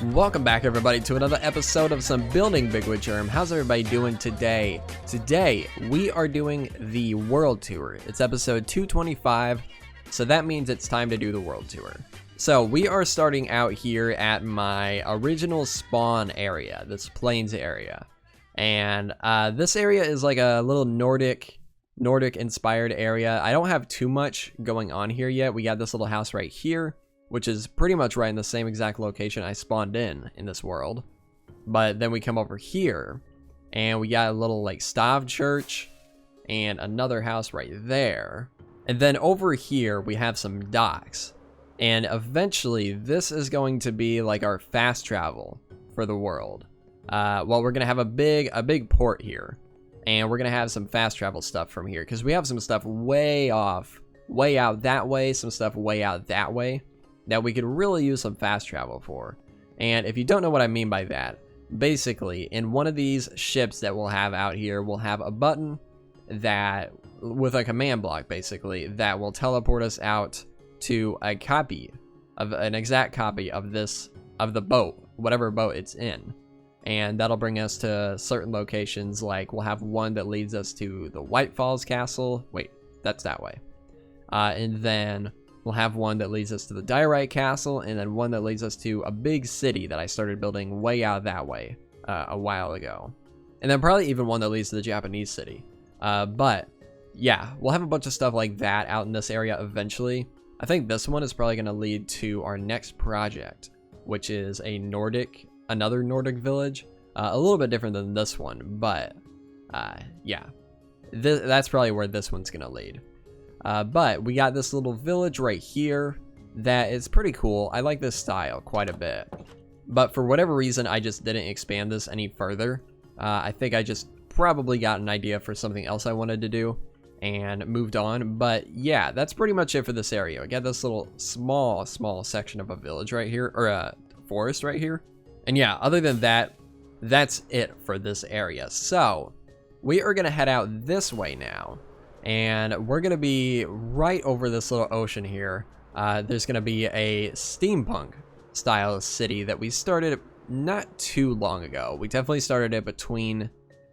Welcome back, everybody, to another episode of some Building Big with Jerm. How's everybody doing today? Today, we are doing the World Tour. It's episode 225, so that means it's time to do the World Tour. So, we are starting out here at my original spawn area, this plains area. And this area is like a little Nordic-inspired area. I don't have too much going on here yet. We got this little house right here, which is pretty much right in the same exact location I spawned in this world. But then we come over here, and we got a little like Stav church, and another house right there. And then over here, we have some docks. And eventually, this is going to be like our fast travel for the world. Well, we're gonna have a big port here, and we're gonna have some fast travel stuff from here, because we have some stuff way out that way, some stuff way out that way, that we could really use some fast travel for. And if you don't know what I mean by that, basically in one of these ships that we'll have out here, we'll have a button that with a command block basically that will teleport us out to an exact copy of the boat, whatever boat it's in. And that'll bring us to certain locations. Like we'll have one that leads us to the White Falls Castle. Wait, that's that way. And then we'll have one that leads us to the Diorite Castle, and then one that leads us to a big city that I started building way out that way a while ago. And then probably even one that leads to the Japanese city. But yeah, we'll have a bunch of stuff like that out in this area eventually. I think this one is probably going to lead to our next project, which is another Nordic village. A little bit different than this one, but yeah, that's probably where this one's going to lead. But we got this little village right here that is pretty cool. I like this style quite a bit. But for whatever reason, I just didn't expand this any further. I think I just probably got an idea for something else I wanted to do and moved on. But yeah, that's pretty much it for this area. We got this little small section of a village right here, or a forest right here. And yeah, other than that, that's it for this area. So we are going to head out this way now. And we're going to be right over this little ocean here. There's going to be a steampunk style city that we started not too long ago. We definitely started it between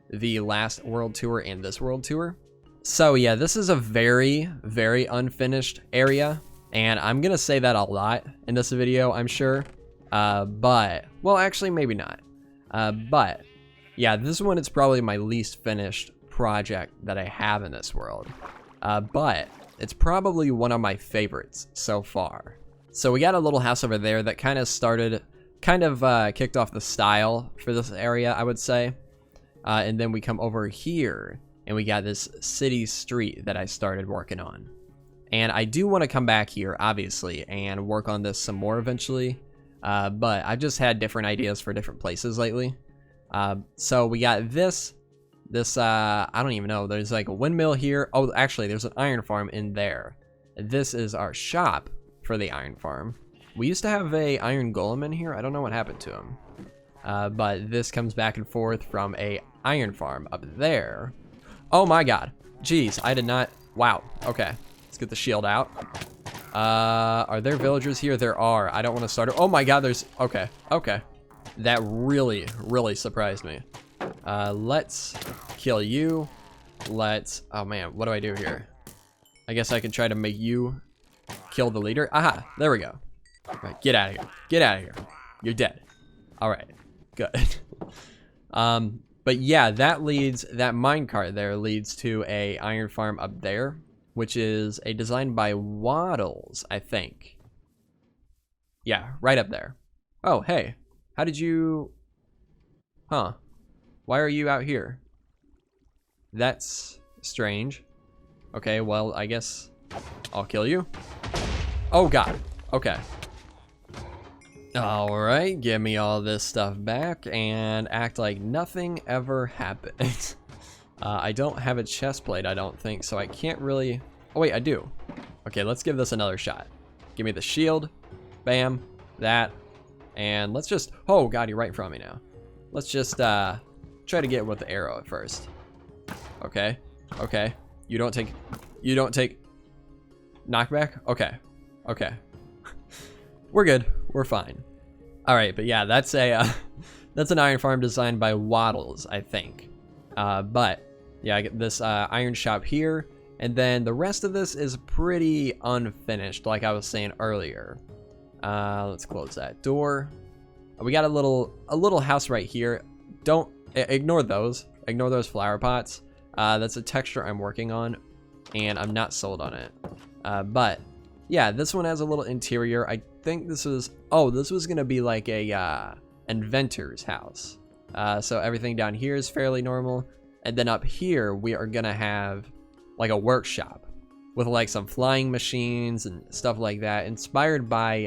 the last world tour and this world tour. So yeah, this is a very unfinished area. And I'm going to say that a lot in this video, I'm sure. But, well, actually, maybe not. But yeah, this one is probably my least finished project that I have in this world, but it's probably one of my favorites so far. So we got a little house over there that kind of kicked off the style for this area, I would say. And then we come over here and we got this city street that I started working on, and I do want to come back here obviously and work on this some more eventually, but I've just had different ideas for different places lately. So we got this I don't even know, there's like a windmill here. Oh, actually there's an iron farm in there. This is our shop for the iron farm. We used to have a iron golem in here. I don't know what happened to him. But this comes back and forth from a iron farm up there. Oh my god, jeez, I did not. Wow, okay, let's get the shield out. Are there villagers here? There are. I don't want to start it. Oh my god, there's, okay, that really surprised me. Let's kill you. Oh man, what do I do here? I guess I can try to make you kill the leader. Aha, there we go. All right, get out of here. Get out of here. You're dead. All right, good. But yeah, that minecart there leads to a iron farm up there, which is a design by Waddles, I think. Yeah, right up there. Oh, hey, how did you, huh? Why are you out here? That's strange. Okay, well, I guess I'll kill you. Oh god, okay. Alright, give me all this stuff back and act like nothing ever happened. I don't have a chest plate, I don't think, so I can't really... Oh wait, I do. Okay, let's give this another shot. Give me the shield. Bam. That. And let's just... Oh god, you're right in front of me now. Let's just try to get with the arrow at first. Okay. Okay. You don't take knockback? Okay. Okay. We're good. We're fine. All right, but yeah, that's a that's an iron farm designed by Waddles, I think. But yeah, I get this iron shop here, and then the rest of this is pretty unfinished, like I was saying earlier. Let's close that door. We got a little house right here. Don't ignore those. Ignore those flower pots. That's a texture I'm working on, and I'm not sold on it. But yeah, this one has a little interior. I think this was gonna be like a inventor's house. So everything down here is fairly normal, and then up here we are gonna have like a workshop with like some flying machines and stuff like that, inspired by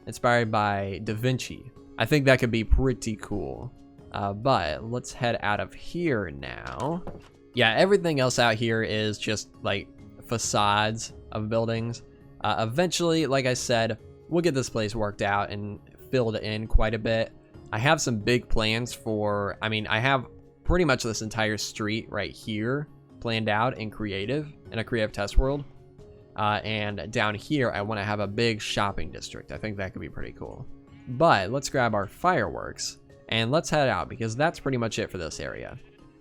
Da Vinci. I think that could be pretty cool. But let's head out of here now. Yeah, everything else out here is just like facades of buildings. Eventually, like I said, we'll get this place worked out and filled in quite a bit. I have some big plans for, I have pretty much this entire street right here planned out in a creative test world. And down here, I want to have a big shopping district. I think that could be pretty cool. But let's grab our fireworks and let's head out, because that's pretty much it for this area.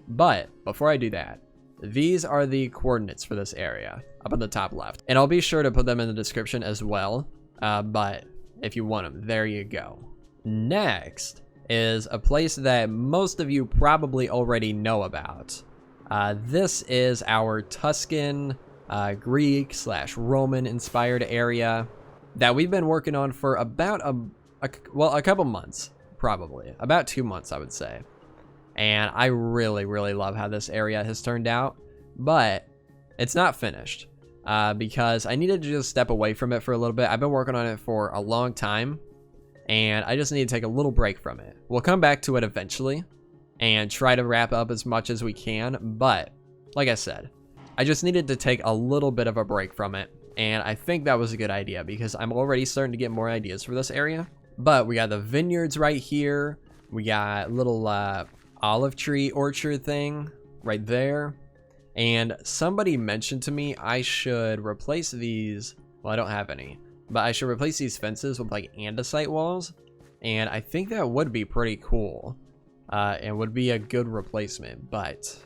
But before I do that, these are the coordinates for this area up at the top left, and I'll be sure to put them in the description as well. But if you want them, there you go. Next is a place that most of you probably already know about. This is our Tuscan, Greek / Roman inspired area that we've been working on for about a couple months, probably about 2 months, I would say. And I really love how this area has turned out, but it's not finished because I needed to just step away from it for a little bit. I've been working on it for a long time, and I just need to take a little break from it. We'll come back to it eventually and try to wrap up as much as we can, but like I said, I just needed to take a little bit of a break from it, and I think that was a good idea because I'm already starting to get more ideas for this area. But we got the vineyards right here. We got little olive tree orchard thing right there. And somebody mentioned to me I should replace these. Well, I don't have any, but I should replace these fences with like andesite walls. And I think that would be pretty cool and would be a good replacement, but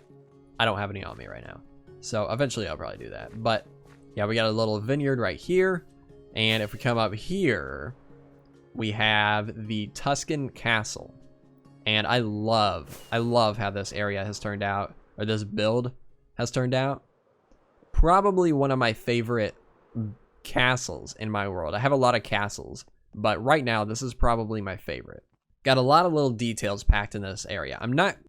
I don't have any on me right now. So eventually I'll probably do that. But yeah, we got a little vineyard right here. And if we come up here, we have the Tuscan Castle. And I love how this area has turned out, or this build has turned out. Probably one of my favorite castles in my world. I have a lot of castles, but right now this is probably my favorite. Got a lot of little details packed in this area.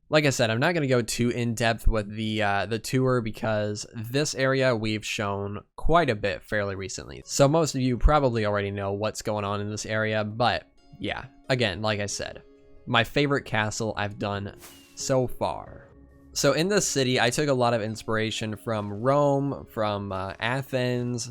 Like I said, I'm not going to go too in depth with the tour because this area we've shown quite a bit fairly recently. So most of you probably already know what's going on in this area, but yeah, again, like I said, my favorite castle I've done so far. So in this city, I took a lot of inspiration from Rome, from Athens,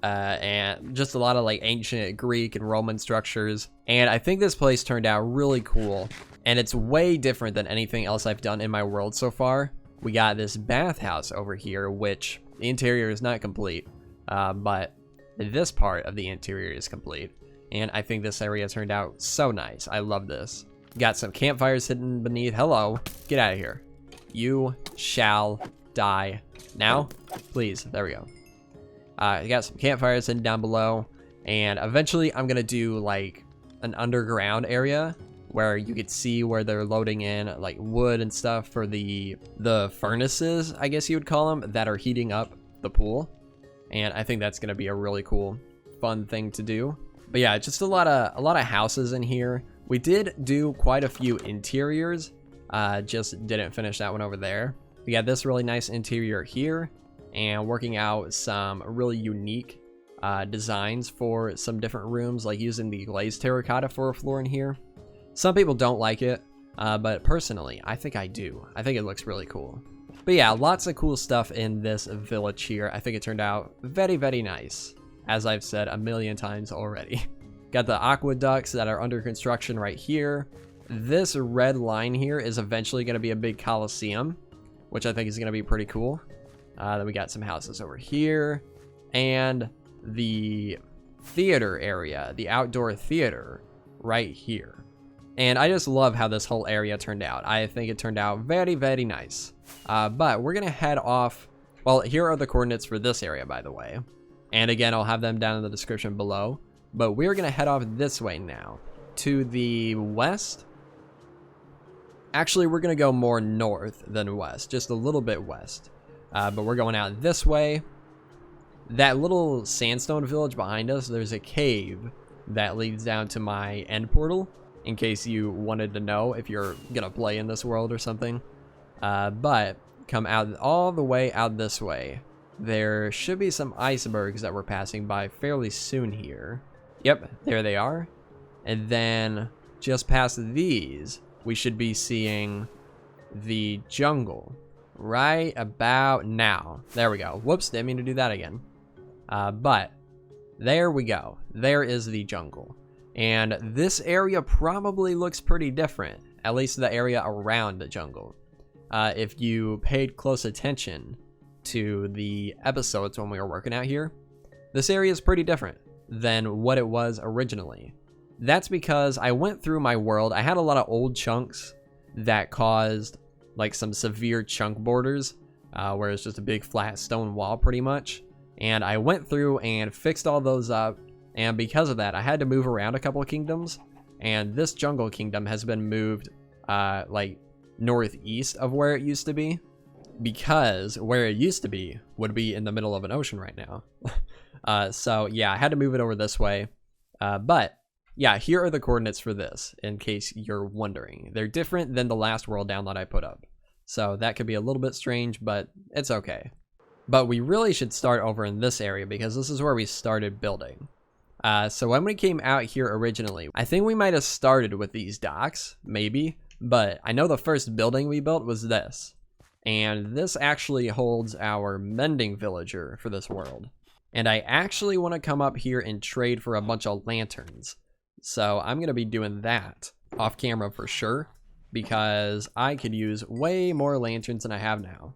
and just a lot of like ancient Greek and Roman structures. And I think this place turned out really cool, and it's way different than anything else I've done in my world so far. We got this bathhouse over here, which the interior is not complete, but this part of the interior is complete. And I think this area turned out so nice. I love this. Got some campfires hidden beneath. Hello, get out of here. You shall die now, please. There we go. I got some campfires hidden down below, and eventually I'm gonna do like an underground area where you could see where they're loading in like wood and stuff for the furnaces, I guess you would call them, that are heating up the pool. And I think that's gonna be a really cool, fun thing to do. But yeah, just a lot of houses in here. We did do quite a few interiors, just didn't finish that one over there. We got this really nice interior here, and working out some really unique designs for some different rooms, like using the glazed terracotta for a floor in here. Some people don't like it, but personally, I think I do. I think it looks really cool. But yeah, lots of cool stuff in this village here. I think it turned out very, very nice, as I've said a million times already. Got the aqueducts that are under construction right here. This red line here is eventually going to be a big coliseum, which I think is going to be pretty cool. Then we got some houses over here, and the theater area, the outdoor theater, right here. And I just love how this whole area turned out. I think it turned out very, very nice. But we're going to head off. Well, here are the coordinates for this area, by the way. And again, I'll have them down in the description below. But we're going to head off this way now. To the west. Actually, we're going to go more north than west. Just a little bit west. But we're going out this way. That little sandstone village behind us, there's a cave that leads down to my end portal. In case you wanted to know if you're going to play in this world or something. But come out all the way out this way. There should be some icebergs that we're passing by fairly soon here. Yep, there they are. And then just past these, we should be seeing the jungle right about now. There we go. Whoops, didn't mean to do that again. But there we go. There is the jungle. And this area probably looks pretty different, at least the area around the jungle. If you paid close attention to the episodes when we were working out here, this area is pretty different than what it was originally. That's because I went through my world. I had a lot of old chunks that caused like some severe chunk borders, where it's just a big flat stone wall pretty much. And I went through and fixed all those up. And because of that, I had to move around a couple of kingdoms. And this jungle kingdom has been moved like northeast of where it used to be. Because where it used to be would be in the middle of an ocean right now. So yeah, I had to move it over this way. But yeah, here are the coordinates for this, in case you're wondering. They're different than the last world download I put up. So that could be a little bit strange, but it's okay. But we really should start over in this area because this is where we started building. So when we came out here originally, I think we might have started with these docks, maybe. But I know the first building we built was this. And this actually holds our mending villager for this world. And I actually want to come up here and trade for a bunch of lanterns. So I'm going to be doing that off camera for sure. Because I could use way more lanterns than I have now.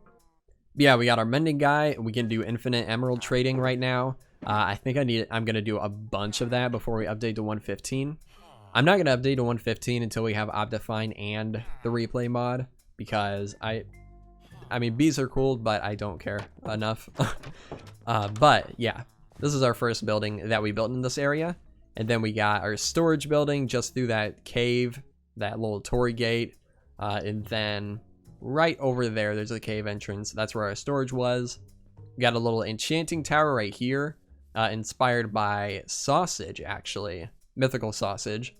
But yeah, we got our mending guy. We can do infinite emerald trading right now. I think I'm going to do a bunch of that before we update to 115. I'm not going to update to 115 until we have Optifine and the replay mod. Because I mean, bees are cool, but I don't care enough. But yeah, this is our first building that we built in this area. And then we got our storage building just through that cave, that little torii gate. And then right over there, there's a cave entrance. That's where our storage was. We got a little enchanting tower right here, inspired by sausage, actually. Mythical sausage.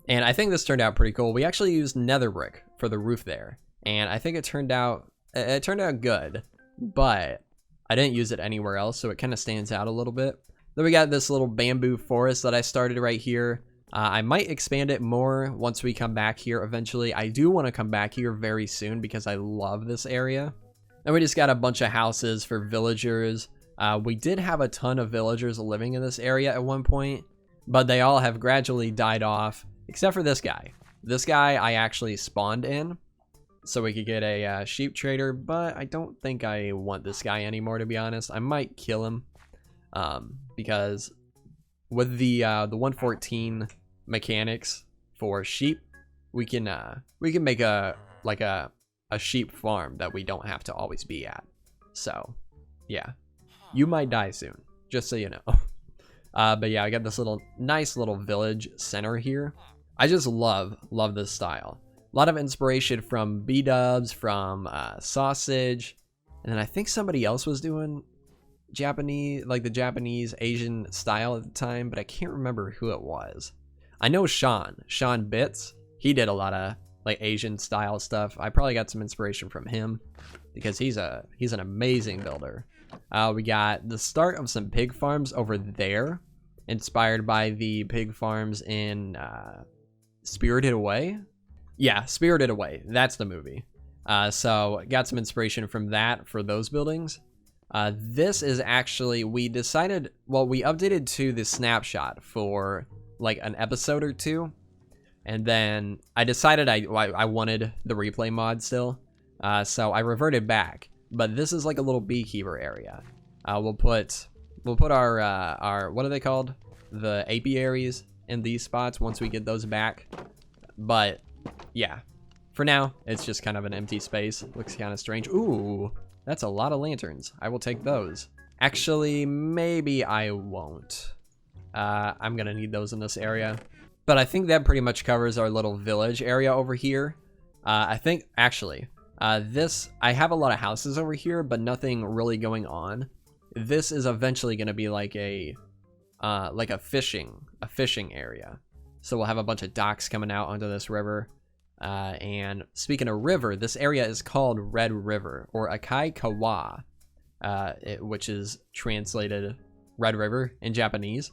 And I think this turned out pretty cool. We actually used nether brick for the roof there. And I think it turned out good. But I didn't use it anywhere else, so it kind of stands out a little bit. Then we got this little bamboo forest that I started right here. I might expand it more once we come back here eventually. I do want to come back here very soon because I love this area. And we just got a bunch of houses for villagers. We did have a ton of villagers living in this area at one point, but they all have gradually died off, except for this guy. This guy I actually spawned in, so we could get a sheep trader, but I don't think I want this guy anymore, to be honest. I might kill him, because with the 114 mechanics for sheep, we can make a sheep farm that we don't have to always be at. So yeah, you might die soon, just so you know. But yeah, I got this nice little village center here. I just love this style. A lot of inspiration from B-dubs, from sausage, and then I think somebody else was doing Japanese, like the Japanese Asian style at the time, but I can't remember who it was. I know Sean Bits, he did a lot of like Asian style stuff. I probably got some inspiration from him because he's an amazing builder. We got the start of some pig farms over there, inspired by the pig farms in Spirited Away. Yeah, Spirited Away, that's the movie. So got some inspiration from that for those buildings. This is actually, we updated to the snapshot for like an episode or two, and then I decided I wanted the replay mod still, so I reverted back. But this is like a little beekeeper area. We'll put our what are they called? The apiaries in these spots once we get those back. But yeah, for now, it's just kind of an empty space. Looks kind of strange. Ooh, that's a lot of lanterns. I will take those. Actually, maybe I won't. I'm gonna need those in this area. But I think that pretty much covers our little village area over here. I think, actually, I have a lot of houses over here, but nothing really going on. This is eventually gonna be like a fishing area. So we'll have a bunch of docks coming out onto this river. And speaking of river, this area is called Red River, or Akai Kawa, which is translated Red River in Japanese.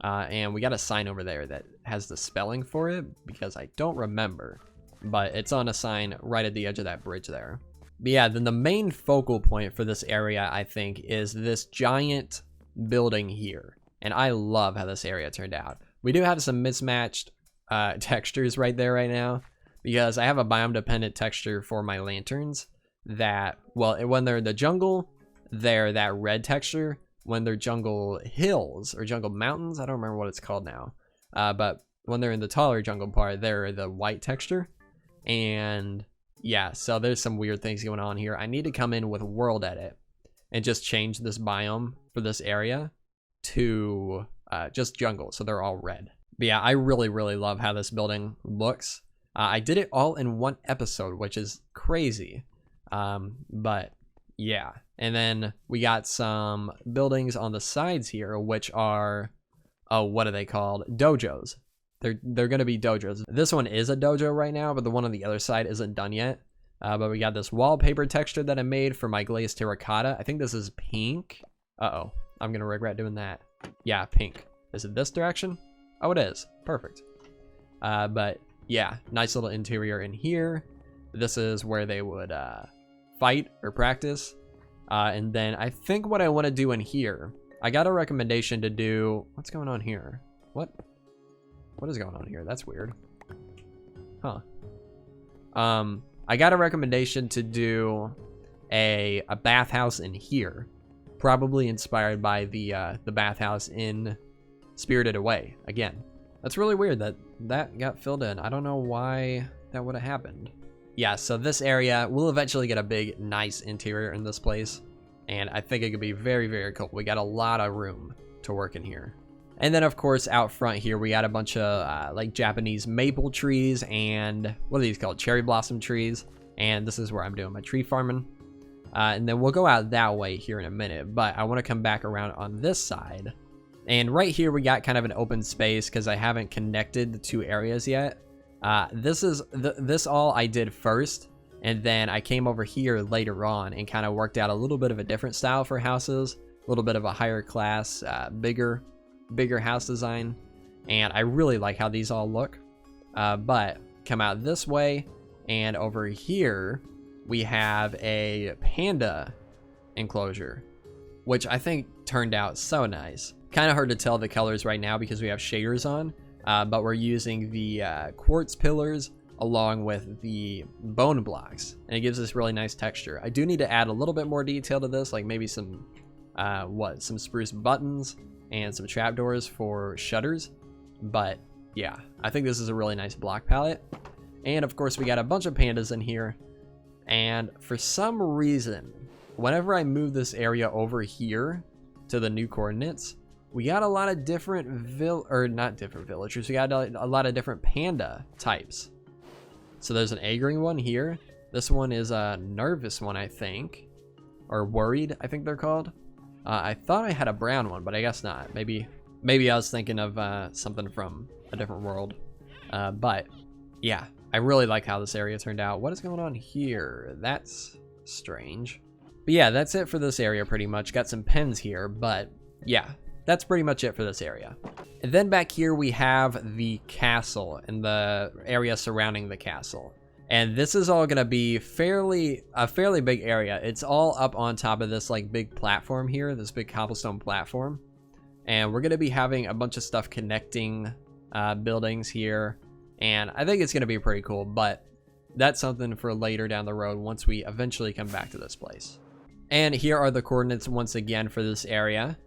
And we got a sign over there that has the spelling for it, because I don't remember, but it's on a sign right at the edge of that bridge there. But yeah, then the main focal point for this area, I think, is this giant building here. And I love how this area turned out. We do have some mismatched textures right there right now, because I have a biome dependent texture for my lanterns that, well, when they're in the jungle, they're that red texture. When they're jungle hills or jungle mountains, I don't remember what it's called now. But when they're in the taller jungle part, they're the white texture. And yeah, so there's some weird things going on here. I need to come in with world edit and just change this biome for this area to just jungle, so they're all red. But yeah, I really love how this building looks. I did it all in one episode, which is crazy. But yeah, and then we got some buildings on the sides here, which are, oh, what are they called? Dojos. They're gonna be dojos. This one is a dojo right now, but the one on the other side isn't done yet. But we got this wallpaper texture that I made for my glazed terracotta. I think this is pink. Uh-oh, I'm gonna regret doing that. Yeah, pink. Is it this direction? Oh, it is. Perfect. But yeah, nice little interior in here. This is where they would fight or practice. And then I think what I want to do in here, I got a recommendation to do, what's going on here? What is going on here? That's weird. Huh. I got a recommendation to do a bathhouse in here, probably inspired by the bathhouse in Spirited Away. Again, that's really weird that got filled in. I don't know why that would have happened. Yeah, so this area, we'll eventually get a big, nice interior in this place, and I think it could be very cool. We got a lot of room to work in here. And then, of course, out front here, we got a bunch of like Japanese maple trees and what are these called? Cherry blossom trees. And this is where I'm doing my tree farming. And then we'll go out that way here in a minute, but I want to come back around on this side. And right here, we got kind of an open space because I haven't connected the two areas yet. This all I did first, and then I came over here later on and kind of worked out a little bit of a different style for houses, a little bit of a higher class, bigger house design, and I really like how these all look. But come out this way, and over here we have a panda enclosure, which I think turned out so nice. Kind of hard to tell the colors right now because we have shaders on, but we're using the quartz pillars along with the bone blocks, and it gives this really nice texture. I do need to add a little bit more detail to this, like maybe some some spruce buttons and some trapdoors for shutters. But yeah, I think this is a really nice block palette. And of course we got a bunch of pandas in here, and for some reason whenever I move this area over here to the new coordinates, we got a lot of different not different villagers, we got a lot of different panda types. So there's an angry one here. This one is a nervous one, I think, or worried, I think they're called. I thought I had a brown one, but I guess not. Maybe I was thinking of something from a different world. But yeah, I really like how this area turned out. What is going on here? That's strange. But yeah, that's it for this area pretty much. Got some pens here, but yeah, that's pretty much it for this area. And then back here we have the castle and the area surrounding the castle. And this is all gonna be a fairly big area. It's all up on top of this like big platform here, this big cobblestone platform. And we're gonna be having a bunch of stuff connecting buildings here. And I think it's gonna be pretty cool, but that's something for later down the road once we eventually come back to this place. And here are the coordinates once again for this area.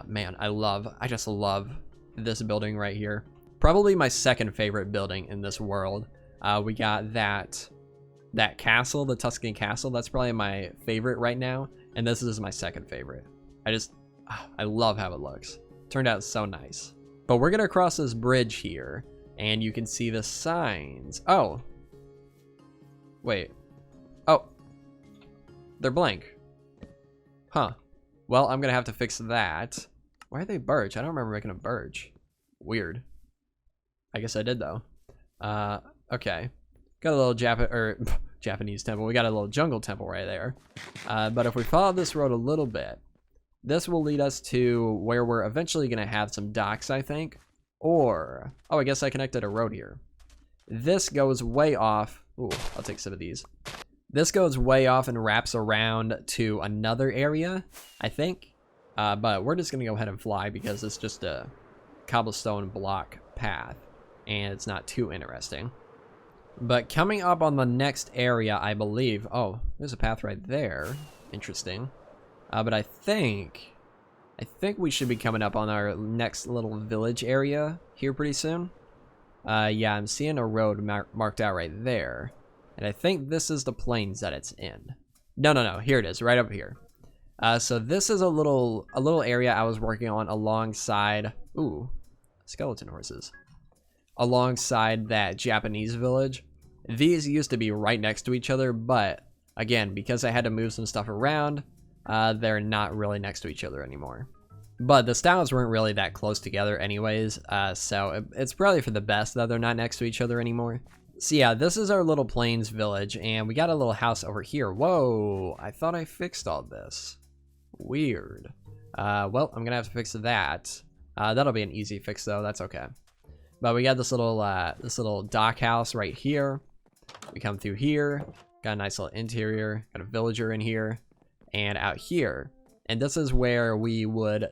Man, I just love this building right here. Probably my second favorite building in this world. We got that castle, the Tuscan castle. That's probably my favorite right now. And this is my second favorite. I love how it looks. Turned out so nice. But we're gonna cross this bridge here, and you can see the signs. Oh. Wait. Oh. They're blank. Huh. Well, I'm gonna have to fix that. Why are they birch? I don't remember making a birch. Weird. I guess I did though. Okay. Got a little Japanese temple. We got a little jungle temple right there. But if we follow this road a little bit, this will lead us to where we're eventually gonna have some docks, I think. Or, oh, I guess I connected a road here. This goes way off. Ooh, I'll take some of these. This goes way off and wraps around to another area, I think. But we're just gonna go ahead and fly because it's just a cobblestone block path and it's not too interesting. But coming up on the next area, I believe, oh, there's a path right there. Interesting. But I think we should be coming up on our next little village area here pretty soon. Yeah, I'm seeing a road marked out right there. And I think this is the plains that it's in. No, here it is, right up here. So this is a little area I was working on alongside, ooh, skeleton horses. Alongside that Japanese village. These used to be right next to each other, but again, because I had to move some stuff around, they're not really next to each other anymore. But the styles weren't really that close together anyways, so it's probably for the best that they're not next to each other anymore. So yeah, this is our little plains village, and we got a little house over here. Whoa, I thought I fixed all this. Weird. Well, I'm gonna have to fix that. That'll be an easy fix though, that's okay. But we got this little dock house right here. We come through here, got a nice little interior, got a villager in here, and out here. And this is where we would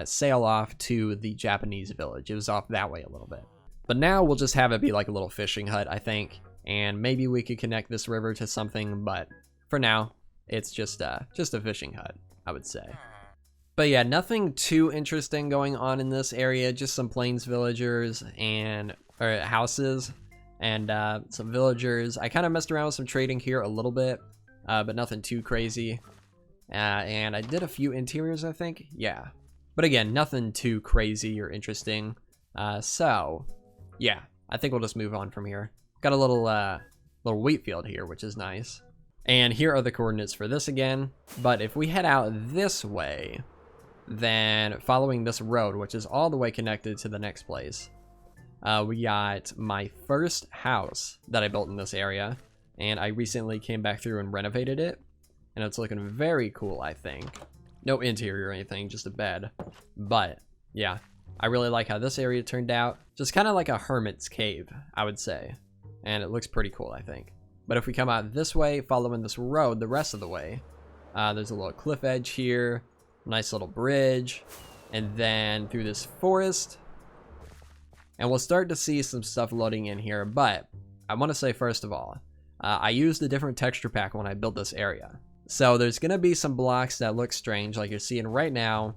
sail off to the Japanese village. It was off that way a little bit. But now we'll just have it be like a little fishing hut, I think. And maybe we could connect this river to something, but for now, it's just a fishing hut, I would say. But yeah, nothing too interesting going on in this area. Just some plains villagers and houses and some villagers. I kind of messed around with some trading here a little bit, but nothing too crazy. And I did a few interiors, I think. Yeah, but again, nothing too crazy or interesting. So yeah, I think we'll just move on from here. Got a little wheat field here, which is nice. And here are the coordinates for this again. But if we head out this way, then following this road, which is all the way connected to the next place, we got my first house that I built in this area, and I recently came back through and renovated it, and it's looking very cool, I think. No interior or anything, just a bed. But yeah, I really like how this area turned out. Just kind of like a hermit's cave, I would say, and it looks pretty cool, I think. But if we come out this way, following this road the rest of the way, there's a little cliff edge here, nice little bridge, and then through this forest, and we'll start to see some stuff loading in here. But I want to say, first of all, I used a different texture pack when I built this area, so there's gonna be some blocks that look strange, like you're seeing right now.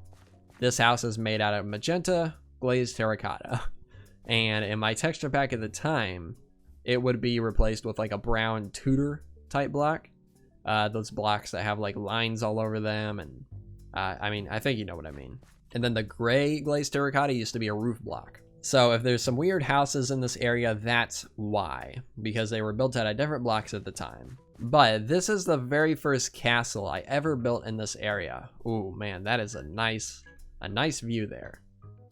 This house is made out of magenta glazed terracotta, and in my texture pack at the time, it would be replaced with like a brown Tudor type block, those blocks that have like lines all over them, and I mean, I think you know what I mean. And then the gray glazed terracotta used to be a roof block. So if there's some weird houses in this area, that's why, because they were built out of different blocks at the time. But this is the very first castle I ever built in this area. Ooh, man, that is a nice view there.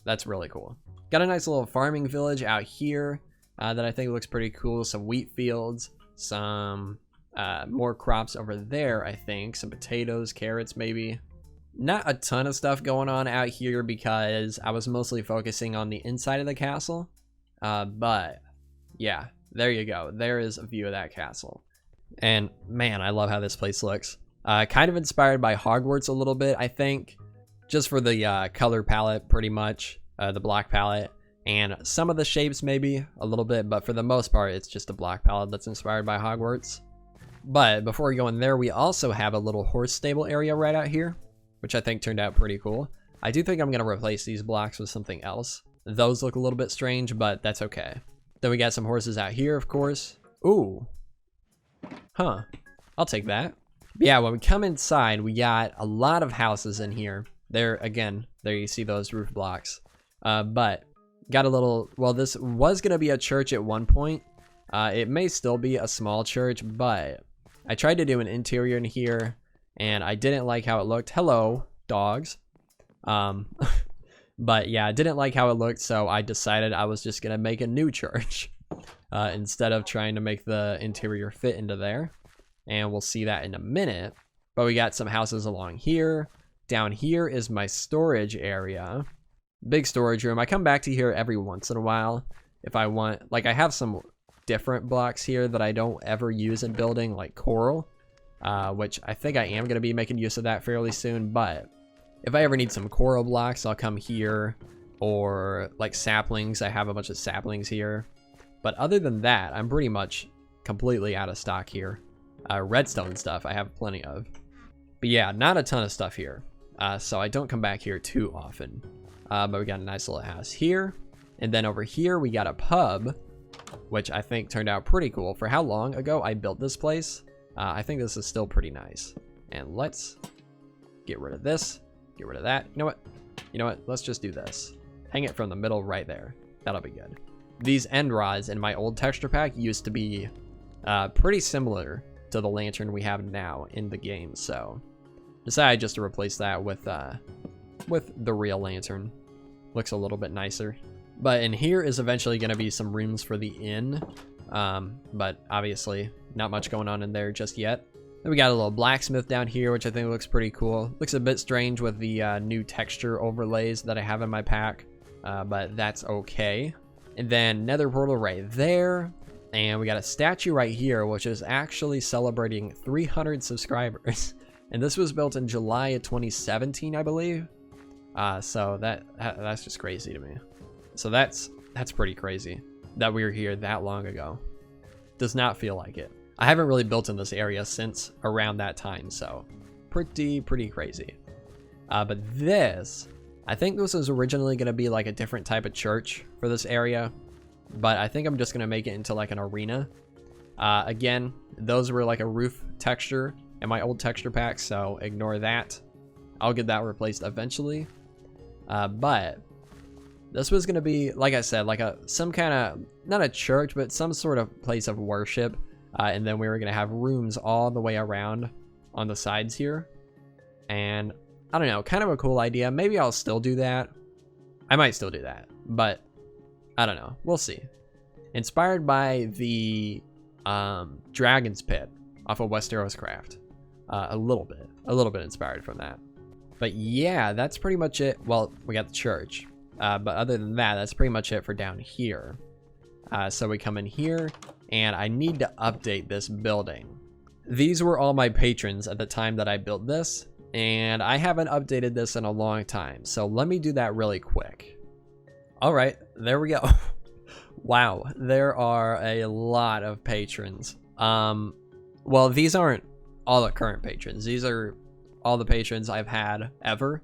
That's really cool. Got a nice little farming village out here that I think looks pretty cool. Some wheat fields, some more crops over there, I think. Some potatoes, carrots, maybe. Not a ton of stuff going on out here because I was mostly focusing on the inside of the castle. But yeah, there you go. There is a view of that castle. And man, I love how this place looks. Kind of inspired by Hogwarts a little bit, I think. Just for the color palette, pretty much. The block palette. And some of the shapes maybe a little bit. But for the most part, it's just a block palette that's inspired by Hogwarts. But before we go in there, we also have a little horse stable area right out here, which I think turned out pretty cool. I do think I'm going to replace these blocks with something else. Those look a little bit strange, but that's okay. Then we got some horses out here, of course. Ooh. Huh. I'll take that. But yeah, when we come inside, we got a lot of houses in here. There, again, there you see those roof blocks. But got a little, well, this was going to be a church at one point. It may still be a small church, but I tried to do an interior in here, and I didn't like how it looked. Hello, dogs. But yeah, I didn't like how it looked, so I decided I was just going to make a new church instead of trying to make the interior fit into there. And we'll see that in a minute. But we got some houses along here. Down here is my storage area. Big storage room. I come back to here every once in a while if I want. Like, I have some different blocks here that I don't ever use in building, like coral, which I think I am going to be making use of that fairly soon. But if I ever need some coral blocks, I'll come here. Or like saplings. I have a bunch of saplings here. But other than that, I'm pretty much completely out of stock here. Redstone stuff I have plenty of. But yeah, not a ton of stuff here. So I don't come back here too often. But we got a nice little house here. And then over here we got a pub, which I think turned out pretty cool. For how long ago I built this place, I think this is still pretty nice. And let's get rid of this. Get rid of that. You know what? You know what? Let's just do this. Hang it from the middle right there. That'll be good. These end rods in my old texture pack used to be pretty similar to the lantern we have now in the game, so decided just to replace that with the real lantern. Looks a little bit nicer. But in here is eventually going to be some rooms for the inn, but obviously not much going on in there just yet. Then we got a little blacksmith down here, which I think looks pretty cool. Looks a bit strange with the new texture overlays that I have in my pack, but that's okay. And then nether portal right there. And we got a statue right here, which is actually celebrating 300 subscribers. And this was built in July of 2017, I believe. So that's just crazy to me. So that's pretty crazy that we were here that long ago. Does not feel like it. I haven't really built in this area since around that time, so pretty crazy. But this, I think this was originally going to be like a different type of church for this area. But I think I'm just going to make it into like an arena. Again, those were like a roof texture in my old texture pack, so ignore that. I'll get that replaced eventually. But this was going to be, like I said, like some kind of, not a church, but some sort of place of worship. And then we were going to have rooms all the way around on the sides here. And I don't know, kind of a cool idea. Maybe I'll still do that. I might still do that, but I don't know. We'll see. Inspired by the Dragon's Pit off of Westeros Craft. A little bit inspired from that. But yeah, that's pretty much it. Well, we got the church. But other than that, that's pretty much it for down here. So we come in here, and I need to update this building. These were all my patrons at the time that I built this, and I haven't updated this in a long time. So let me do that really quick. All right, there we go. Wow, there are a lot of patrons. Well, these aren't all the current patrons. These are all the patrons I've had ever.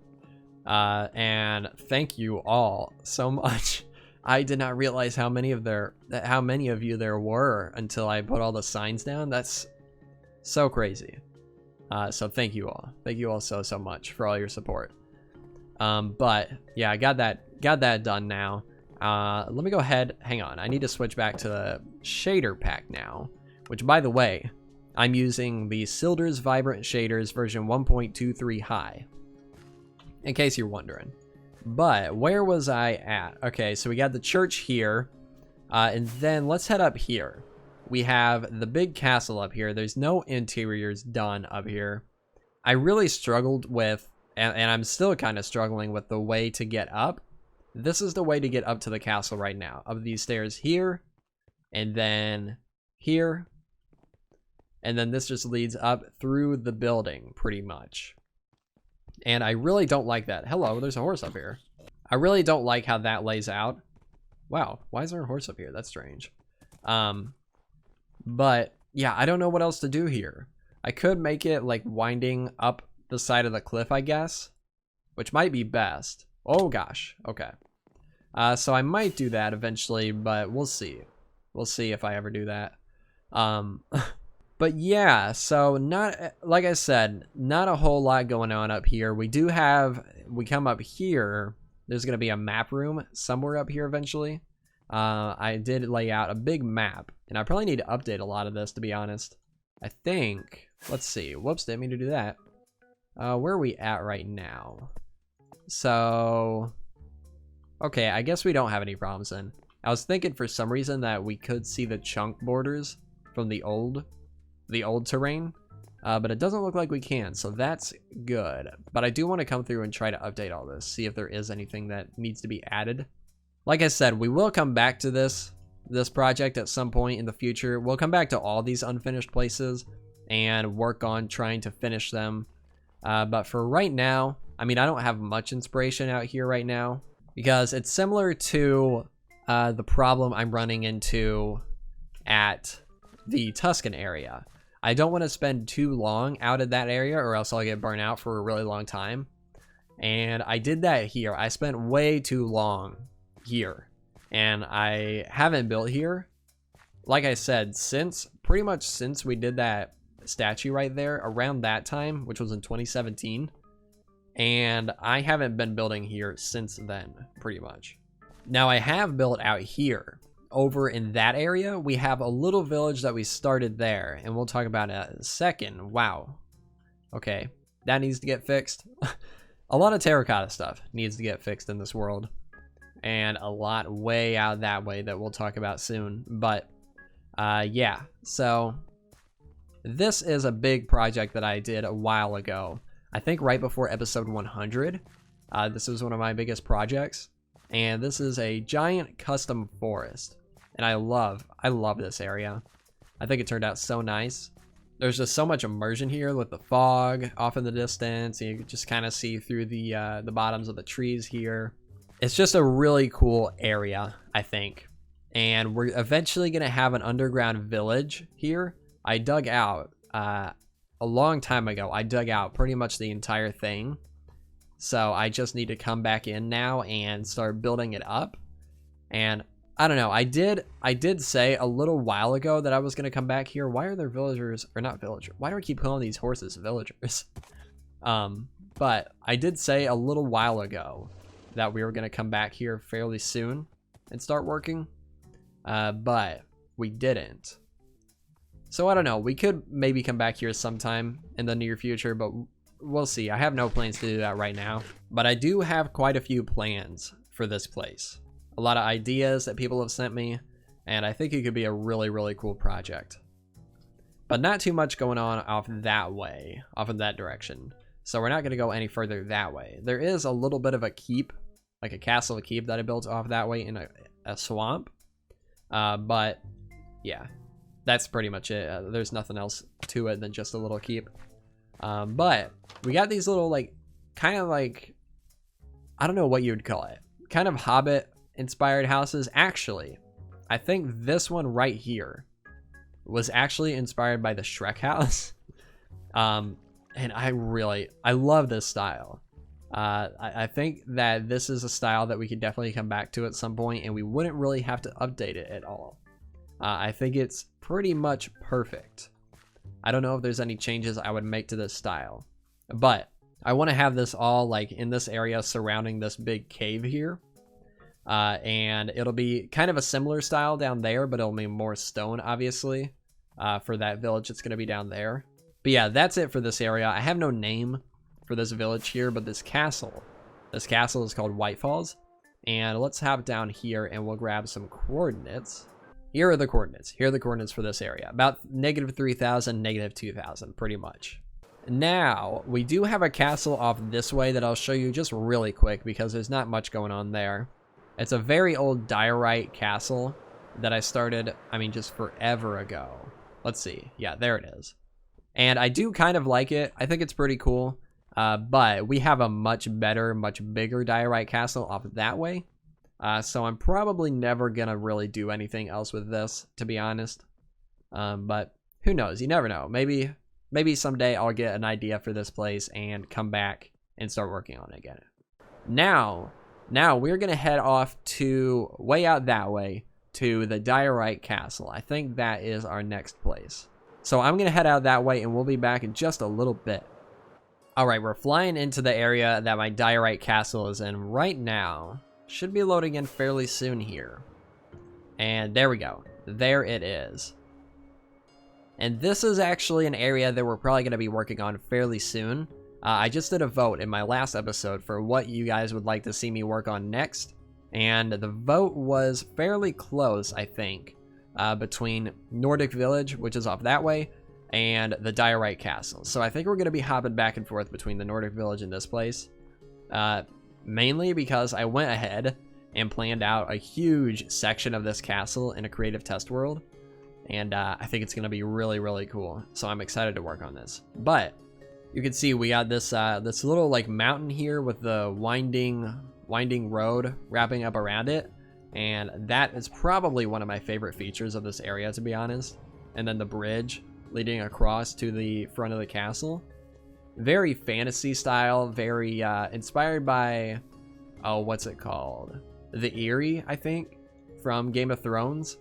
And thank you all so much. I did not realize how many of you there were until I put all the signs down. That's so crazy. So thank you all. Thank you all so much for all your support. But yeah, I got that done now. Let me go ahead. Hang on. I need to switch back to the shader pack now, which, by the way, I'm using the Silder's Vibrant Shaders version 1.23 high, in case you're wondering. But where was I at? Okay, so we got the church here, and then let's head up here. We have the big castle up here. There's no interiors done up here. I really struggled with, and I'm still kind of struggling with the way to get up. This is the way to get up to the castle right now. Up these stairs here, and then here, and then this just leads up through the building, pretty much. And I really don't like that. Hello, there's a horse up here. I really don't like how that lays out. Wow, why is there a horse up here? That's strange. But yeah, I don't know what else to do here. I could make it like winding up the side of the cliff, I guess, which might be best. Oh gosh, okay. So I might do that eventually, but we'll see. We'll see if I ever do that. But yeah, so not, like I said, not a whole lot going on up here. We come up here, there's going to be a map room somewhere up here eventually. I did lay out a big map, and I probably need to update a lot of this, to be honest. I think, let's see, whoops, didn't mean to do that. Where are we at right now? So, okay, I guess we don't have any problems then. I was thinking for some reason that we could see the chunk borders from the old terrain, but it doesn't look like we can, so that's good. But I do want to come through and try to update all this, see if there is anything that needs to be added. Like I said, we will come back to this project at some point in the future. We'll come back to all these unfinished places and work on trying to finish them. But for right now, I mean, I don't have much inspiration out here right now because it's similar to the problem I'm running into at the Tuscan area. I don't want to spend too long out of that area or else I'll get burnt out for a really long time. And I did that here. I spent way too long here. And I haven't built here. Like I said, pretty much since we did that statue right there around that time, which was in 2017. And I haven't been building here since then, pretty much. Now I have built out here. Over in that area, we have a little village that we started there, and we'll talk about it in a second. Wow. Okay, that needs to get fixed. A lot of terracotta stuff needs to get fixed in this world, and a lot way out that way that we'll talk about soon. But yeah, so this is a big project that I did a while ago. I think right before episode 100. This was one of my biggest projects. And this is a giant custom forest. And I love this area. I think it turned out so nice. There's just so much immersion here with the fog off in the distance. And you can just kind of see through the bottoms of the trees here. It's just a really cool area, I think. And we're eventually going to have an underground village here. I dug out, a long time ago, I dug out pretty much the entire thing. So I just need to come back in now and start building it up. And I don't know, I did say a little while ago that I was going to come back here. Why are there villagers, or not villagers? Why do I keep calling these horses villagers? But I did say a little while ago that we were going to come back here fairly soon and start working. But we didn't. So I don't know, we could maybe come back here sometime in the near future, but we'll see. I have no plans to do that right now, but I do have quite a few plans for this place. A lot of ideas that people have sent me, and I think it could be a really, really cool project. But not too much going on off that way, off in that direction. So we're not going to go any further that way. There is a little bit of a keep, like a castle keep that I built off that way in a swamp. But yeah, that's pretty much it. There's nothing else to it than just a little keep. But we got these little, like, kind of like, I don't know what you would call it, kind of Hobbit inspired houses. Actually, I think this one right here was actually inspired by the Shrek house. And I love this style. I think that this is a style that we could definitely come back to at some point, and we wouldn't really have to update it at all. I think it's pretty much perfect. I don't know if there's any changes I would make to this style, but I want to have this all like in this area surrounding this big cave here. And it'll be kind of a similar style down there, but it'll be more stone, obviously, for that village that's going to be down there. But yeah, that's it for this area. I have no name for this village here, but this castle is called White Falls. And let's hop down here and we'll grab some coordinates. Here are the coordinates. Here are the coordinates for this area. About -3,000, -2,000, pretty much. Now, we do have a castle off this way that I'll show you just really quick because there's not much going on there. It's a very old Diorite castle that I started, I mean, just forever ago. Let's see. Yeah, there it is. And I do kind of like it. I think it's pretty cool. But we have a much better, much bigger Diorite castle off that way. So I'm probably never going to really do anything else with this, to be honest. But who knows? You never know. Maybe someday I'll get an idea for this place and come back and start working on it again. Now, Now we're going to head off to way out that way to the Diorite Castle. I think that is our next place. So I'm going to head out that way and we'll be back in just a little bit. All right, we're flying into the area that my Diorite Castle is in right now. Should be loading in fairly soon here. And there we go. There it is. And this is actually an area that we're probably going to be working on fairly soon. I just did a vote in my last episode for what you guys would like to see me work on next. And the vote was fairly close, I think, between Nordic Village, which is off that way, and the Diorite Castle. So I think we're going to be hopping back and forth between the Nordic Village and this place. Mainly because I went ahead and planned out a huge section of this castle in a creative test world. And I think it's going to be really, really cool. So I'm excited to work on this. But you can see we got this this little like mountain here with the winding road wrapping up around it. And that is probably one of my favorite features of this area, to be honest. And then the bridge leading across to the front of the castle. Very fantasy style, very inspired by, oh, what's it called? The Eyrie, I think, from Game of Thrones.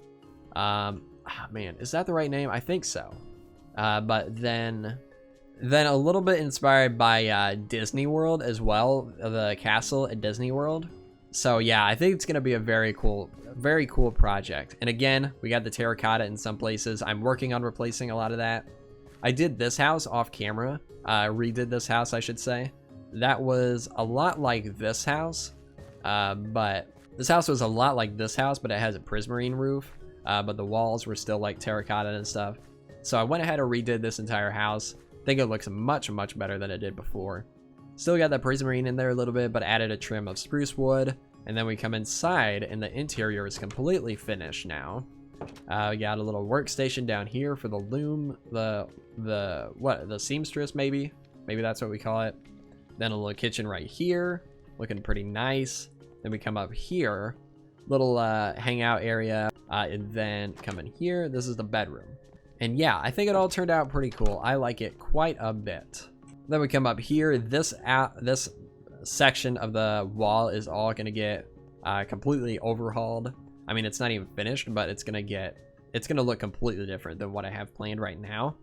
Man, is that the right name? I think so. But then a little bit inspired by Disney World as well, the castle at Disney World. So yeah, I think it's gonna be a very cool project. And again, we got the terracotta in some places. I'm working on replacing a lot of that. I did this house off camera, redid this house, I should say. That was a lot like this house, but this house was a lot like this house, but it has a prismarine roof, but the walls were still like terracotta and stuff. So I went ahead and redid this entire house. I think it looks much, much better than it did before. Still got the prismarine in there a little bit, but added a trim of spruce wood. And then we come inside and the interior is completely finished now. We got a little workstation down here for the loom, the seamstress maybe that's what we call it. Then a little kitchen right here, looking pretty nice. Then we come up here, little hangout area, and then come in here. This is the bedroom. And yeah, I think it all turned out pretty cool. I like it quite a bit. Then we come up here. This section of the wall is all gonna get completely overhauled. I mean, it's not even finished, but it's gonna look completely different than what I have planned right now.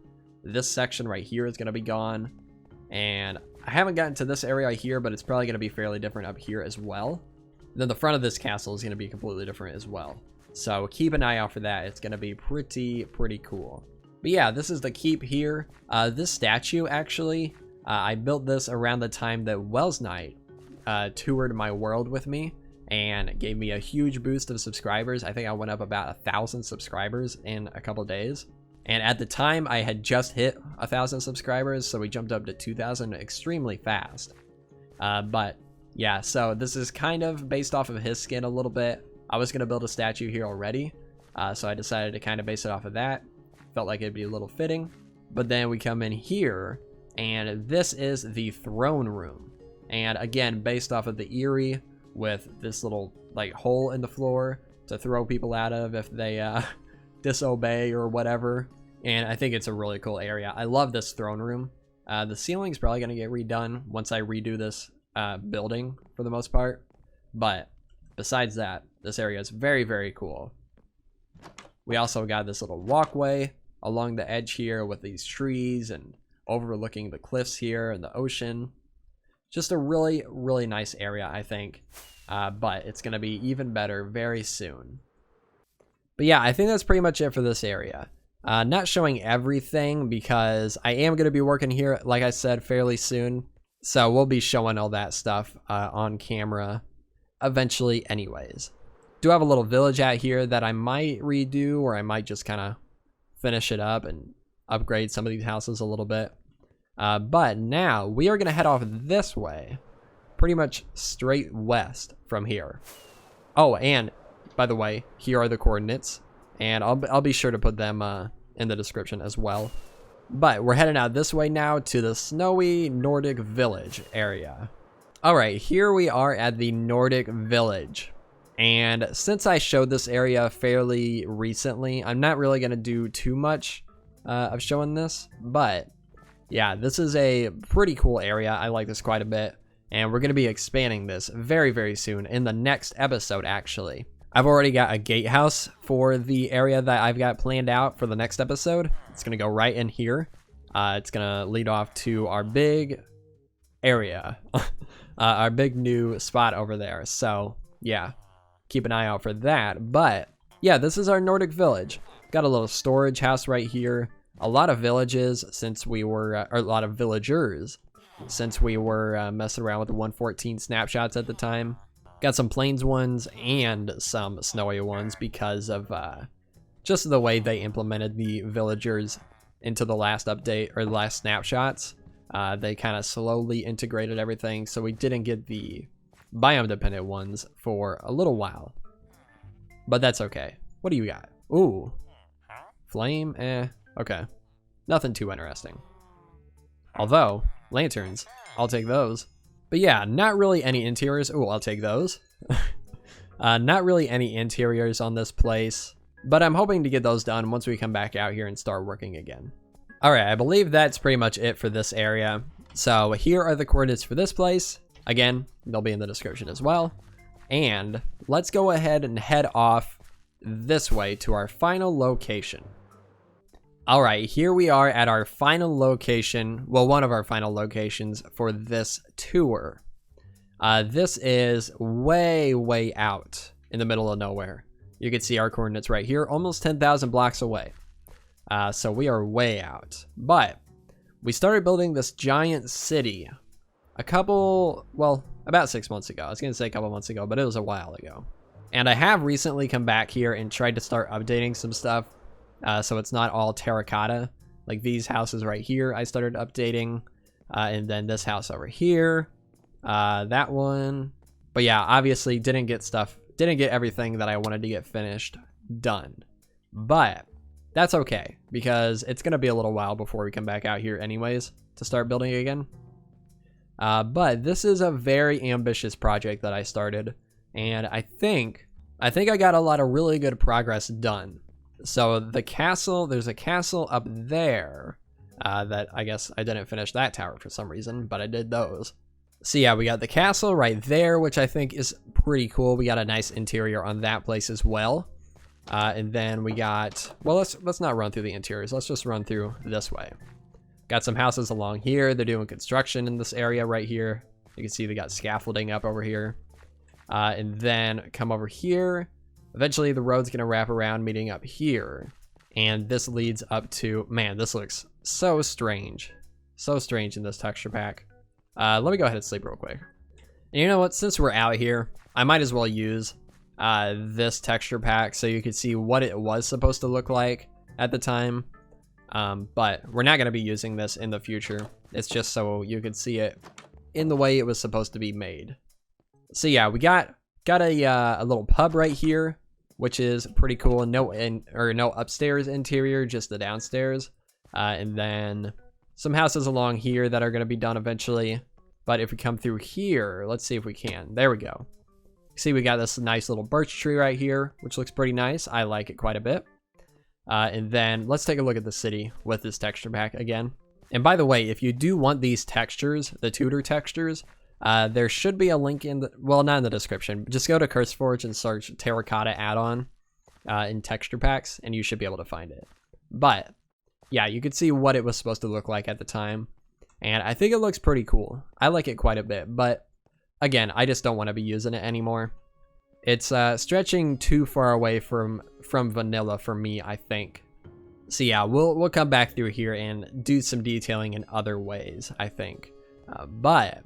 This section right here is gonna be gone, and I haven't gotten to this area here, but it's probably gonna be fairly different up here as well. And then the front of this castle is gonna be completely different as well. So keep an eye out for that. It's gonna be pretty cool. But yeah, this is the keep here. This statue actually, I built this around the time that Wells Knight toured my world with me and gave me a huge boost of subscribers. I think I went up about 1,000 subscribers in a couple days. And at the time I had just hit 1,000 subscribers, so we jumped up to 2,000 extremely fast. But yeah, so this is kind of based off of his skin a little bit. I was gonna build a statue here already, so I decided to kind of base it off of that. Felt like it'd be a little fitting. But then we come in here, and this is the throne room. And again, based off of the Eyrie, with this little like hole in the floor to throw people out of if they disobey or whatever. And I think it's a really cool area. I love this throne room. The ceiling's probably gonna get redone once I redo this building for the most part. But besides that, this area is very cool. We also got this little walkway along the edge here with these trees and overlooking the cliffs here and the ocean. Just a really nice area, I think. But it's gonna be even better very soon. But yeah, I think that's pretty much it for this area. Not showing everything because I am gonna be working here, like I said, fairly soon. So we'll be showing all that stuff on camera eventually anyways. Do have a little village out here that I might redo, or I might just kind of finish it up and upgrade some of these houses a little bit. But now we are going to head off this way, pretty much straight west from here. Oh, and by the way, here are the coordinates, and I'll be sure to put them in the description as well. But we're heading out this way now to the snowy Nordic Village area. All right, here we are at the Nordic Village. And since I showed this area fairly recently, I'm not really going to do too much of showing this, but yeah, this is a pretty cool area. I like this quite a bit. And we're going to be expanding this very, very soon in the next episode, actually. I've already got a gatehouse for the area that I've got planned out for the next episode. It's going to go right in here. It's going to lead off to our big area, our big new spot over there. So, yeah, keep an eye out for that. But, yeah, this is our Nordic Village. Got a little storage house right here. A lot of villages since we were, or a lot of villagers since we were messing around with the 114 snapshots at the time. Got some plains ones and some snowy ones because of just the way they implemented the villagers into the last update or the last snapshots. They kind of slowly integrated everything, so we didn't get the biome dependent ones for a little while. But that's okay. What do you got? Ooh. Flame? Okay. Nothing too interesting. Although, lanterns. I'll take those. But yeah, not really any interiors. Ooh, I'll take those. Not really any interiors on this place. But I'm hoping to get those done once we come back out here and start working again. Alright, I believe that's pretty much it for this area. So here are the coordinates for this place. Again, they'll be in the description as well. And let's go ahead and head off this way to our final location. Alright, here we are at our final location, well, one of our final locations for this tour. This is way, way out in the middle of nowhere. You can see our coordinates right here, almost 10,000 blocks away. So we are way out. But we started building this giant city about 6 months ago. I was going to say a couple months ago, but it was a while ago. And I have recently come back here and tried to start updating some stuff. So it's not all terracotta. Like these houses right here, I started updating. And then this house over here. That one. But yeah, obviously didn't get everything that I wanted to get finished done. But that's okay, because it's going to be a little while before we come back out here anyways to start building again. But this is a very ambitious project that I started. And I think I got a lot of really good progress done. So the castle, there's a castle up there that I guess I didn't finish that tower for some reason, but I did those. So yeah, we got the castle right there, which I think is pretty cool. We got a nice interior on that place as well. And then we got, well, let's not run through the interiors. Let's just run through this way. Got some houses along here. They're doing construction in this area right here. You can see they got scaffolding up over here. And then come over here. Eventually the road's going to wrap around, meeting up here. And this leads up to, man, this looks so strange. So strange in this texture pack. Let me go ahead and sleep real quick. And you know what? Since we're out here, I might as well use this texture pack so you could see what it was supposed to look like at the time. But we're not going to be using this in the future. It's just so you could see it in the way it was supposed to be made. So yeah, we got a little pub right here, which is pretty cool. No upstairs interior, just the downstairs. And then some houses along here that are going to be done eventually. But if we come through here, let's see if we can. There we go. See, we got this nice little birch tree right here, which looks pretty nice. I like it quite a bit. And then let's take a look at the city with this texture pack again. And by the way, if you do want these textures, the Tudor textures, there should be a link in the, well, not in the description. Just go to CurseForge and search terracotta add-on in texture packs, and you should be able to find it. But yeah, you could see what it was supposed to look like at the time. And I think it looks pretty cool. I like it quite a bit, but again, I just don't want to be using it anymore. It's stretching too far away from vanilla for me, I think. So yeah, we'll come back through here and do some detailing in other ways, I think. But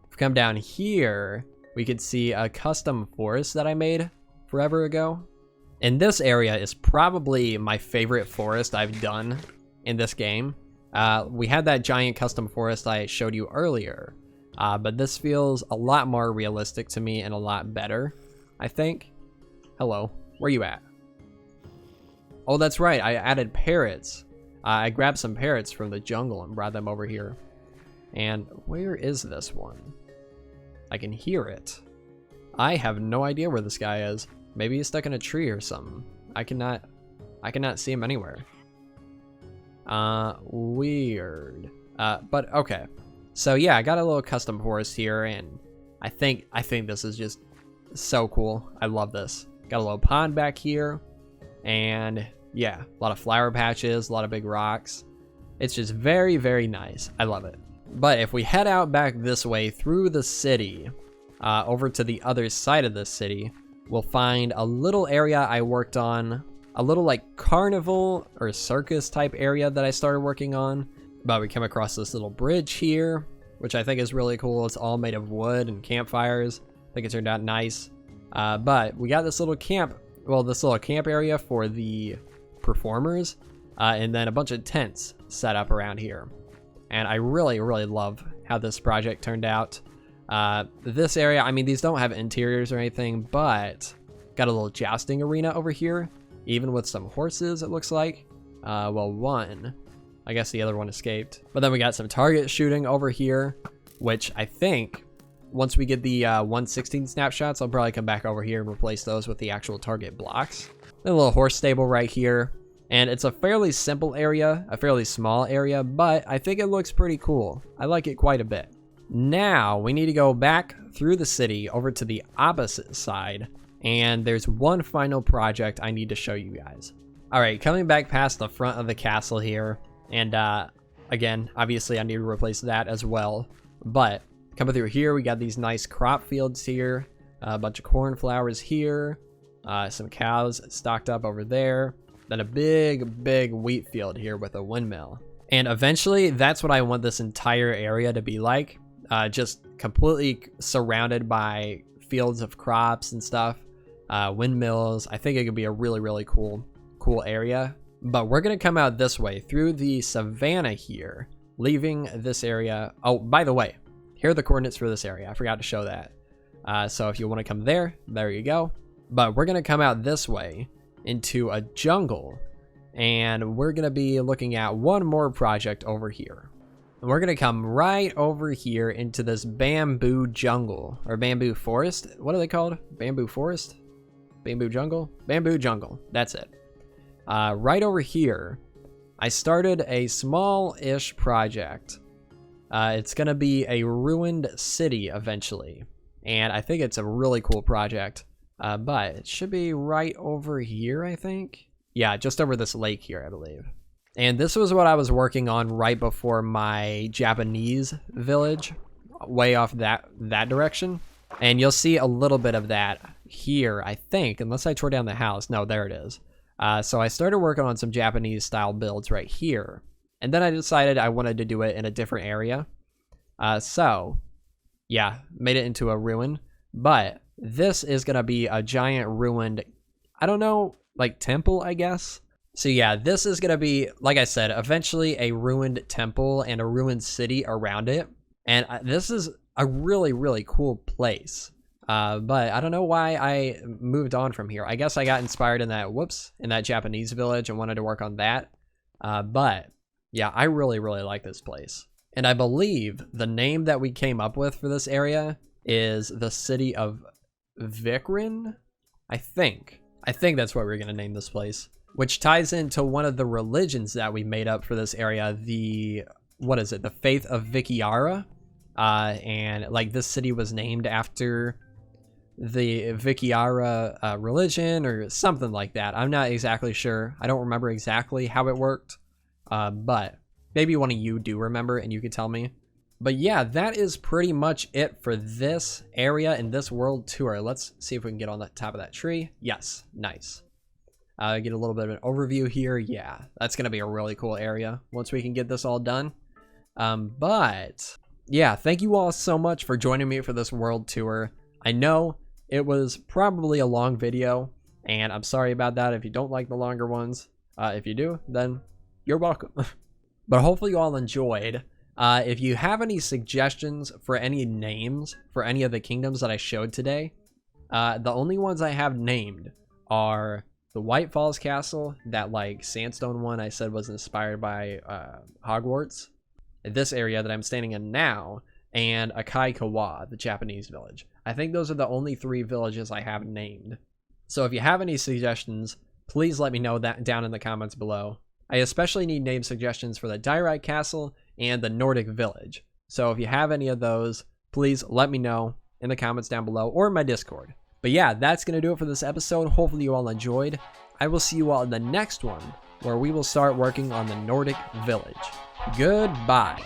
if we come down here, we could see a custom forest that I made forever ago. And this area is probably my favorite forest I've done in this game. We had that giant custom forest I showed you earlier. But this feels a lot more realistic to me and a lot better, I think. Hello, where you at? Oh, that's right, I added parrots. I grabbed some parrots from the jungle and brought them over here. And where is this one? I can hear it. I have no idea where this guy is. Maybe he's stuck in a tree or something. I cannot see him anywhere. Weird. But okay. So yeah, I got a little custom forest here, and I think this is just so cool. I love this. Got a little pond back here, and yeah, a lot of flower patches, a lot of big rocks. It's just very, very nice. I love it. But if we head out back this way through the city, over to the other side of the city, we'll find a little area I worked on, a little like carnival or circus type area that I started working on. But we come across this little bridge here, which I think is really cool. It's all made of wood and campfires. I think it turned out nice. But we got this little camp, this little camp area for the performers, and then a bunch of tents set up around here. And I really, really love how this project turned out. This area, I mean, these don't have interiors or anything, but got a little jousting arena over here, even with some horses, it looks like. Well, one. I guess the other one escaped. But then we got some target shooting over here, which I think once we get the 1/16 snapshots, I'll probably come back over here and replace those with the actual target blocks. A little horse stable right here. And it's a fairly simple area, a fairly small area, but I think it looks pretty cool. I like it quite a bit. Now we need to go back through the city over to the opposite side, and there's one final project I need to show you guys. All right, coming back past the front of the castle here, and again, obviously I need to replace that as well, but coming through here, we got these nice crop fields here, a bunch of cornflowers here, some cows stocked up over there, then a big wheat field here with a windmill. And eventually, that's what I want this entire area to be like, just completely surrounded by fields of crops and stuff, windmills. I think it could be a really, really cool area. But we're gonna come out this way through the savannah here, leaving this area. Oh, by the way, here are the coordinates for this area. I forgot to show that. So if you want to come there you go. But we're gonna come out this way into a jungle, and we're gonna be looking at one more project over here. And we're gonna come right over here into this bamboo jungle, or bamboo forest. What are they called? Bamboo forest? Bamboo jungle? Bamboo jungle, that's it. Right over here, I started a small-ish project. It's gonna be a ruined city eventually, and I think it's a really cool project. But it should be right over here, I think. Yeah, just over this lake here, I believe. And this was what I was working on right before my Japanese village, way off that direction. And you'll see a little bit of that here, I think, unless I tore down the house. No, there it is. So I started working on some Japanese style builds right here. And then I decided I wanted to do it in a different area. So, yeah, made it into a ruin. But this is going to be a giant ruined, I don't know, like temple, I guess. So yeah, this is going to be, like I said, eventually a ruined temple and a ruined city around it. And this is a really, really cool place. But I don't know why I moved on from here. I guess I got inspired in that Japanese village and wanted to work on that. But yeah, I really, really like this place. And I believe the name that we came up with for this area is the city of Vikrin, I think that's what we're going to name this place, which ties into one of the religions that we made up for this area, the faith of Vikiara, and like this city was named after the Vikiara religion or something like that. I'm not exactly sure. I don't remember exactly how it worked, but maybe one of you do remember and you could tell me. But yeah, that is pretty much it for this area in this world tour. Let's see if we can get on the top of that tree. Yes, nice. Get a little bit of an overview here. Yeah, that's going to be a really cool area once we can get this all done. But yeah, thank you all so much for joining me for this world tour. I know it was probably a long video, and I'm sorry about that if you don't like the longer ones. If you do, then you're welcome. But hopefully you all enjoyed. If you have any suggestions for any names for any of the kingdoms that I showed today, the only ones I have named are the White Falls Castle, that like sandstone one I said was inspired by Hogwarts, this area that I'm standing in now, and Akai Kawa, the Japanese village. I think those are the only 3 villages I have named. So if you have any suggestions, please let me know that down in the comments below. I especially need name suggestions for the Diorite Castle and the Nordic Village. So if you have any of those, please let me know in the comments down below or in my Discord. But yeah, that's going to do it for this episode. Hopefully you all enjoyed. I will see you all in the next one, where we will start working on the Nordic Village. Goodbye.